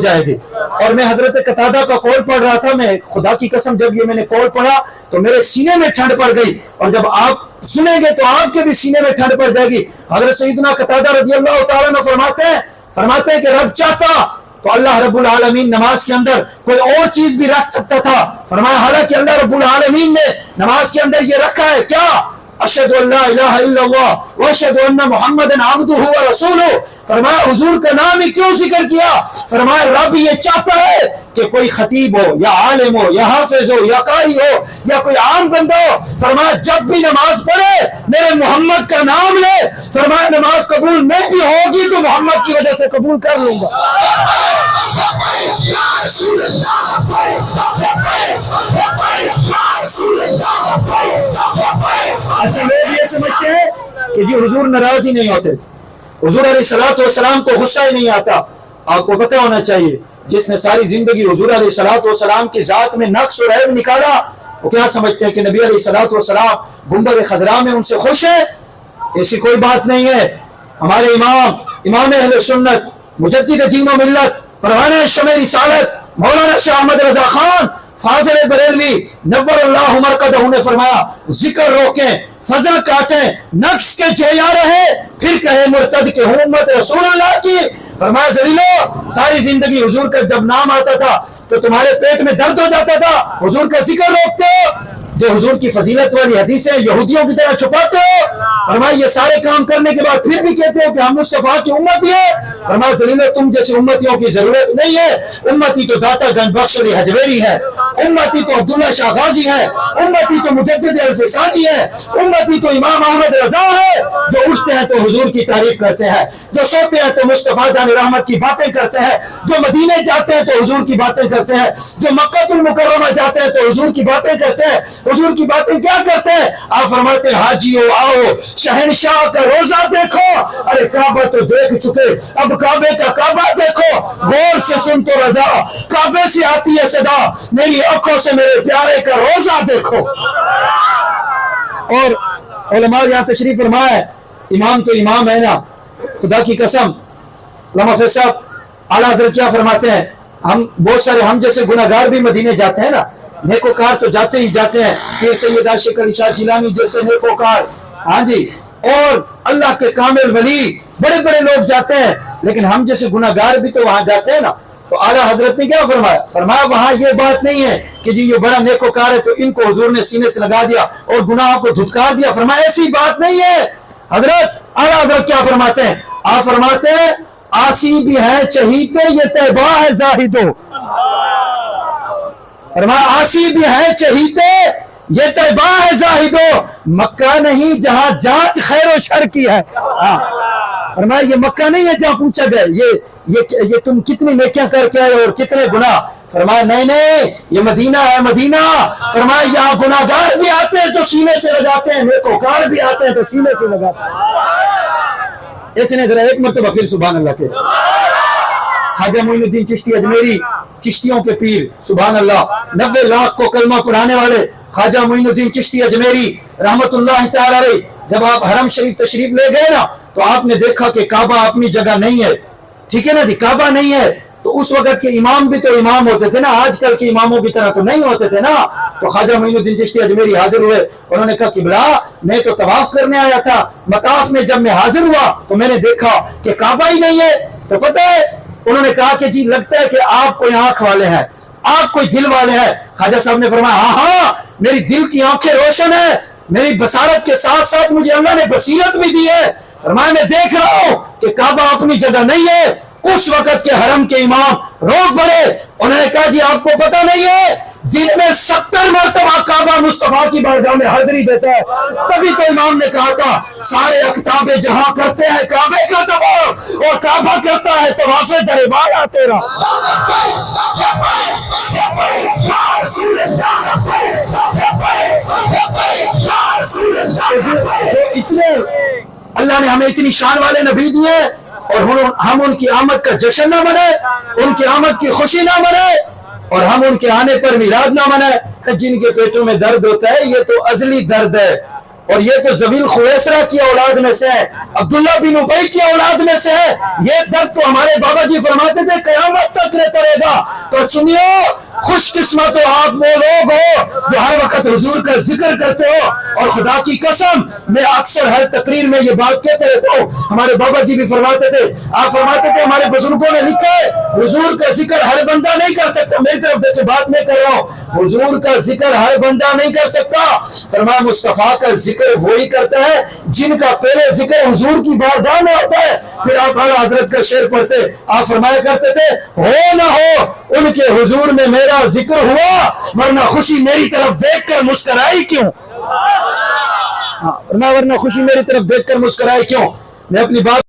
جائے گی۔ اور میں حضرت قتادہ کا قول پڑھ رہا تھا، میں خدا کی قسم جب یہ میں نے قول پڑھا تو میرے سینے میں ٹھنڈ پڑ گئی، اور جب آپ سنیں گے تو آپ کے بھی سینے میں ٹھنڈ پڑ جائے گی۔ حضرت سیدنا قتادہ رضی اللہ تعالیٰ عنہ فرماتے ہیں کہ رب چاہتا تو اللہ رب العالمین نماز کے اندر کوئی اور چیز بھی رکھ سکتا تھا۔ فرمایا حالانکہ اللہ رب العالمین نے نماز کے اندر یہ رکھا ہے کیا؟ اشہد ان لا الہ الا اللہ واشہد ان محمد عبدہ ورسولہ۔ فرمایا حضور کا نام ہی کیوں ذکر کیا؟ فرمایا رب یہ چاہتا ہے کہ کوئی خطیب ہو یا عالم ہو یا حافظ ہو یا قاری ہو یا کوئی عام بندہ ہو، فرمایا جب بھی نماز پڑھے میرے محمد کا نام لے، فرمایا نماز قبول نہیں بھی ہوگی تو محمد کی وجہ سے قبول کر لوں گا۔ اچھا لوگ یہ سمجھتے ہیں کہ جی حضور ناراض ہی نہیں ہوتے، حضور علیہ الصلوۃ والسلام کو غصہ ہی نہیں آتا۔ آپ کو پتہ ہونا چاہیے جس نے ساری زندگی حضور علیہ الصلوۃ والسلام کی ذات میں نقص اور عیب نکالا، وہ کیا سمجھتے ہیں کہ نبی علیہ الصلوۃ والسلام گنبد خضراء میں ان سے خوش ہے؟ ایسی کوئی بات نہیں ہے۔ ہمارے امام اہل سنت مجدد دین و ملت پروانہ شمع رسالت مولانا شاہ احمد رضا خان فاضل بریلوی نور اللہ مرقدہ نے فرمایا ذکر روکیں، فضل کاٹیں، نقص کے جویا رہے، پھر کہے مرتد کہ امت رسول اللہ کی۔ فرمایا ذلیلو ساری زندگی حضور کا جب نام آتا تھا تو تمہارے پیٹ میں درد ہو جاتا تھا، حضور کا ذکر روکتے ہو، جو حضور کی فضیلت والی حدیثیں یہودیوں کی طرح چھپاتے ہو۔ فرمایا یہ سارے کام کرنے کے بعد پھر بھی کہتے ہو کہ ہم مصطفیٰ کی امتی ہے۔ فرمایا ذلیلو تم جیسے امتیوں کی ضرورت نہیں ہے، امتی تو داتا گنج بخش علی حجویری ہے، امتی تو عبداللہ شاہ غازی ہے، امتی تو مجدد الفسانی ہے، امتی تو امام احمد رضا ہے، جو اٹھتے ہیں تو حضور کی تعریف کرتے ہیں، جو سوتے ہیں تو مصطفیٰ جان رحمت کی باتیں کرتے ہیں، جو مدینے جاتے ہیں تو حضور کی باتیں کرتے ہیں، جو مکہ المکرمہ جاتے ہیں تو حضور کی باتیں کرتے ہیں۔ حضور کی باتیں کیا کرتے ہیں؟ آپ فرماتے ہیں حاجیو آؤ شہنشاہ کا روزہ دیکھو، ارے کعبہ تو دیکھ چکے، اب کعبے کا کعبہ دیکھو، غور سے سن تو رضا، کعبے سے آتی ہے صدا، میری آنکھوں سے میرے پیارے کا روزہ دیکھو۔ اور علماء یہاں تشریف فرمایا ہے، امام تو امام ہے نا، خدا کی قسم علامہ فیض صاحب اعلیٰ حضرت کیا فرماتے ہیں، ہم بہت سارے ہم جیسے گناہگار بھی مدینے جاتے ہیں نا، نیکوکار تو جاتے ہی جاتے ہیں، کہ سید عاشق علی شاہ جیلانی جیسے نیکوکار، ہاں جی، اور اللہ کے کامل ولی بڑے بڑے لوگ جاتے ہیں، لیکن ہم جیسے گناہگار بھی تو وہاں جاتے ہیں نا۔ تو اعلیٰ حضرت نے کیا فرمایا؟ فرمایا وہاں یہ بات نہیں ہے کہ جی یہ بڑا نیکوکار ہے تو ان کو حضور نے سینے سے لگا دیا اور گناہوں کو دھتکار دیا۔ فرمایا ایسی بات نہیں ہے۔ حضرت اعلیٰ حضرت کیا فرماتے ہیں؟ آپ فرماتے ہیں آسی بھی ہے چہیتے یہ طیبہ ہے زاہدو۔ فرمایا آسی بھی ہے چہیتے یہ طیبہ ہے زاہدو، مکہ نہیں جہاں جانچ خیر و شر کی ہے۔ فرمایا یہ مکہ نہیں ہے جہاں پوچھا جائے یہ تم کتنی نیکیاں کر کے آئے اور کتنے گناہ۔ فرمایا نہیں یہ مدینہ ہے مدینہ۔ فرمایا یہاں گناہگار بھی آتے ہیں تو سینے سے لگاتے ہیں، نیکوکار بھی آتے ہیں تو سینے سے لگاتے ہیں۔ اس نے ذرا ایک مرتبہ پھر سبحان اللہ کے خواجہ معین الدین چشتی اجمیری، چشتیوں کے پیر، سبحان اللہ، 90 لاکھ کو کلمہ پڑھانے والے خواجہ معین الدین چشتی اجمیری رحمت اللہ تعالی علیہ، جب آپ حرم شریف تشریف لے گئے نا تو آپ نے دیکھا کہ کعبہ اپنی جگہ نہیں ہے، ٹھیک ہے نا جی، کعبہ نہیں ہے۔ تو اس وقت کے امام بھی تو امام ہوتے تھے نا، آج کل کے اماموں کی طرح تو نہیں ہوتے تھے نا۔ تو خواجہ معین الدین چشتی اجمیری حاضر ہوئے، انہوں نے کہا قبلہ میں تو طواف کرنے آیا تھا، مطاف میں جب میں حاضر ہوا تو میں نے دیکھا کہ کعبہ ہی نہیں ہے۔ تو پتہ ہے انہوں نے کہا کہ جی لگتا ہے کہ آپ کوئی آنکھ والے ہیں، آپ کوئی دل والے ہیں۔ خواجہ صاحب نے فرمایا ہاں ہاں میری دل کی آنکھیں روشن ہے، میری بصارت کے ساتھ ساتھ مجھے اللہ نے بصیرت بھی دی ہے۔ فرمایا میں دیکھ رہا ہوں کہ کعبہ اپنی جگہ نہیں ہے۔ اس وقت کے حرم کے امام روک پڑے، انہوں نے کہا جی آپ کو پتہ نہیں ہے دن میں 70 مرتبہ کعبہ مصطفیٰ کی بارگاہ میں حاضری دیتا ہے۔ تبھی تو امام نے کہا تھا سارے اختاب جہاں کرتے ہیں کعبے کا طواف اور کعبہ کرتا ہے طواف دربار تیرا۔ تو اتنے اللہ نے ہمیں اتنی شان والے نبی دیے اور ہم ان کی آمد کا جشن نہ منائے، ان کی آمد کی خوشی نہ منائے، اور ہم ان کے آنے پر میلاد نہ منائے۔ جن کے پیٹوں میں درد ہوتا ہے یہ تو ازلی درد ہے، اور یہ تو زویل خویسرہ کی اولاد میں سے ہے، عبداللہ بن ابی کی اولاد میں سے ہے. یہ درد تو ہمارے بابا جی فرماتے تھے قیامت تک رہتا رہے گا. تو سنیو، خوش قسمت ہو آپ وہ لوگ ہو جو ہر وقت حضور کا ذکر کرتے ہو. اور خدا کی قسم میں اکثر ہر تقریر میں یہ بات کہتے رہتا ہوں، ہمارے بابا جی بھی فرماتے تھے، آپ فرماتے تھے، ہمارے بزرگوں نے لکھا ہے حضور کا ذکر ہر بندہ نہیں کر سکتا. میری طرف دیکھیں، بات میں کر رہا ہوں، حضور کا ذکر ہر بندہ نہیں کر سکتا. فرمایا مصطفیٰ کا ذکر وہی کرتا ہے جن کا پہلے ذکر حضور کی بارگاہ میں ہوتا ہے. پھر آپ اعلیٰ حضرت کا شعر پڑھتے، آپ فرمایا کرتے تھے، ہو نہ ہو ان کے حضور میں میرا ذکر ہوا، ورنہ خوشی میری طرف دیکھ کر مسکرائی کیوں. ورنہ خوشی میری طرف دیکھ کر مسکرائی کیوں. میں اپنی بات